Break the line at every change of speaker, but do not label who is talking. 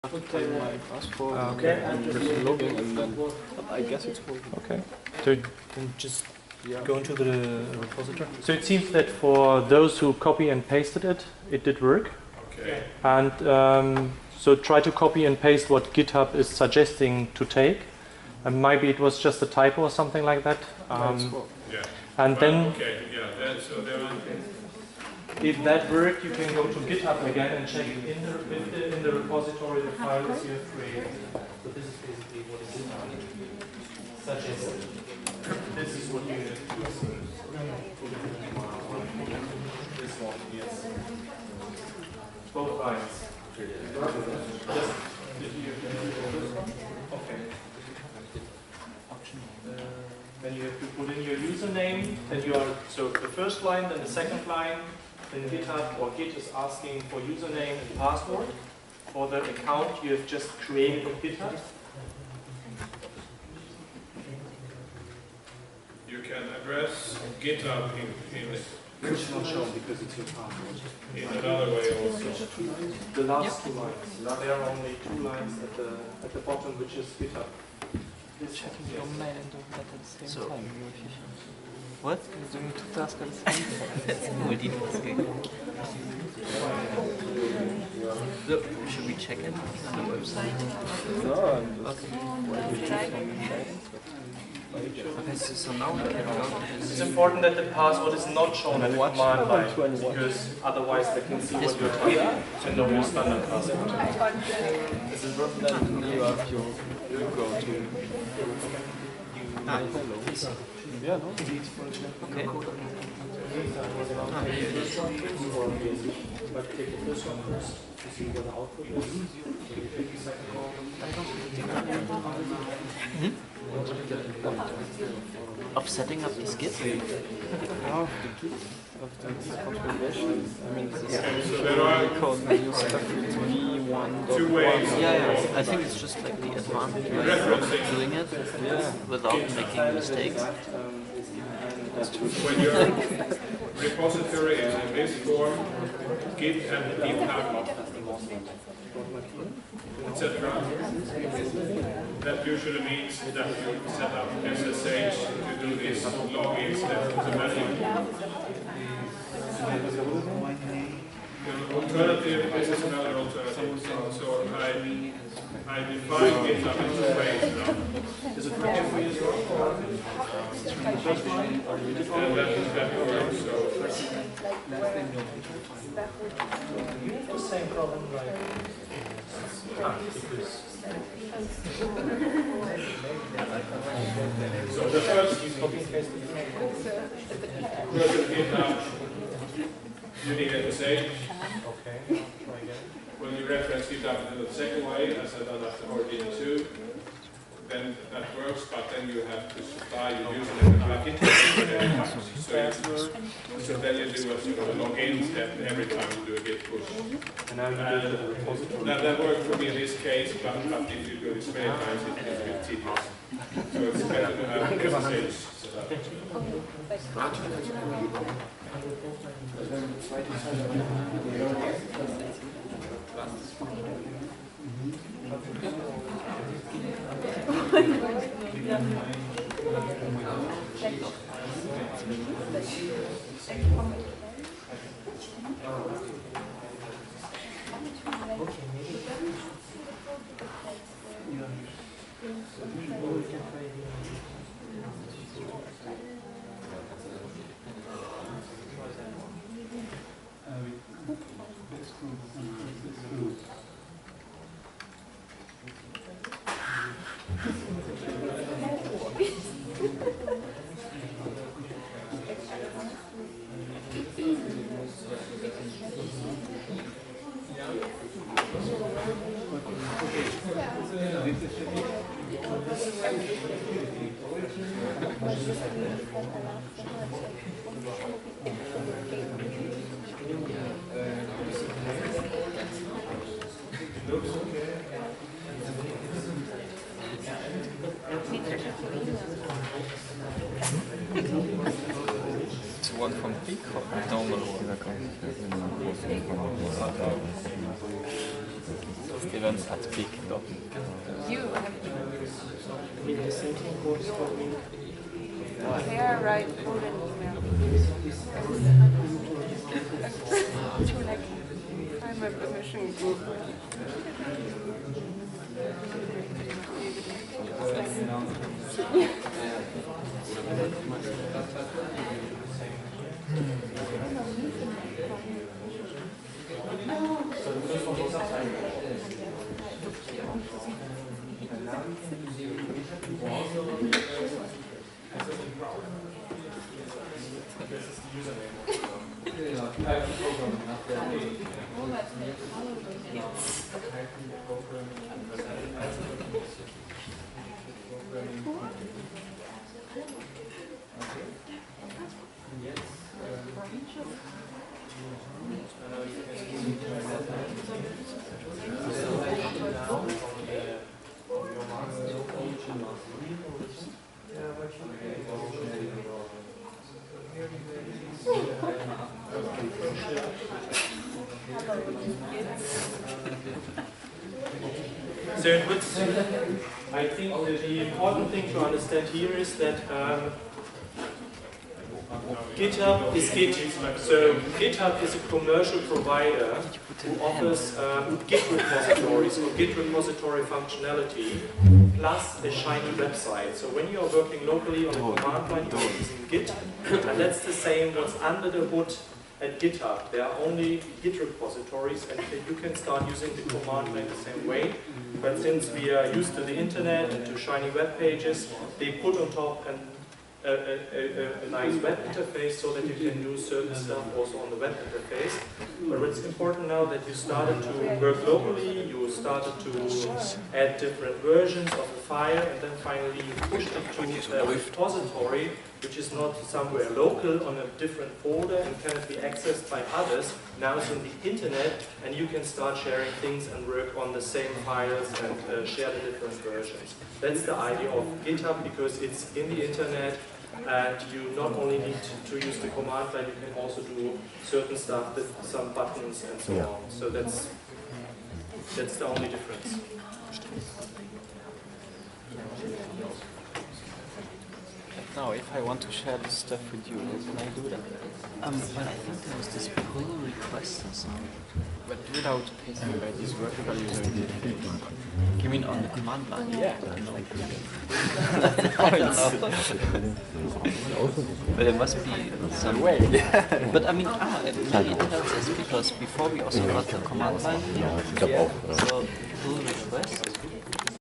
Okay, and just logging and then I guess it's working.
Okay, so then just go into the repository. So it seems that for those who copy and pasted it, it did work.
Okay.
And so try to copy and paste what GitHub is suggesting to take. And maybe it was just a typo or something like that.
Yeah.
And
well,
then,
okay, yeah. So there are.
if that worked, you can go to GitHub again and check in the repository the files you have created. So this is basically what it is suggested. This is what you have to do. This one, yes. Both lines. Just okay. Then you have to put in your username. Then you are so the first line, then the second line. Then GitHub or Git is asking for username and password for the account you have just created on GitHub.
You can address GitHub in
It's not shown because it's your password.
in another way also.
The last two lines. There are only two lines at the bottom, which is GitHub.
Checking your mail and doing that at the same time. What? You're doing two tasks at the same time. That's multitasking. So, should we check it on the website?
No,
Okay, so now we can go to
It's
this.
important that the password is not shown at the
watch
command line,
and watch.
because otherwise they can see what you're typing and know your standard password.
this is what then you have your go to.
Hello.
Yeah, no?
Okay. Here it is.
But take the first one first to see what the output is. Take the second one.
Of setting up this Git?
Oh, the Git of the configuration. I mean, this is
So there are
called new stuff with V1.1.
two ways.
Yeah, I think it's just like the advanced way of doing it without making mistakes.
When your repository is in this form, Git and GitHub, etc., that usually means that you set up SSH to do this login step automatically. The alternative, this is another alternative. So I define GitHub in two ways now.
Is it working for you as well?
And that works. So
The same problem like
so the first
paste
version GitHub, you need SSH.
Okay, try again.
When you reference GitHub in the second way, as I've done after Origin 2, then that works, but then you have to supply your username and GitHub. So then you do a sort of a login step every time you do a Git push.
And now you do the repository.
That worked for me in this case, but if you do this many times, it gets a bit tedious. So it's better to have SSH set up.
One from peak or normal one?
Steven hat speak.
You have
With the same thing goes for me.
there, right? Hold an email. To like find my permission group.
So I think that the important thing to understand here is that GitHub is Git. So GitHub is a commercial provider who offers Git repositories or Git repository functionality plus a shiny website. So when you are working locally on a command line, you're using Git, and that's the same what's under the hood at GitHub. There are only Git repositories, and you can start using the command line the same way. But since we are used to the internet and to shiny web pages, they put on top a nice web interface so that you can do certain stuff also on the web interface. But it's important now that you started to work locally, you started to add different versions of the file, and then finally you push it to a repository which is not somewhere local on a different folder and cannot be accessed by others. Now it's on the internet, and you can start sharing things and work on the same files and share the different versions. That's the idea of GitHub, because it's in the internet, and you not only need to use the command line, you can also do certain stuff with some buttons and so on. So that's the only difference.
Now, if I want to share this stuff with you, how can I do that? Well, I think there was this pull request or something. But without pasting by this vertical user. You mean on the command line? Yeah. But there must be some way. But I mean, maybe it helps us because before we also got the command line here. So pull request.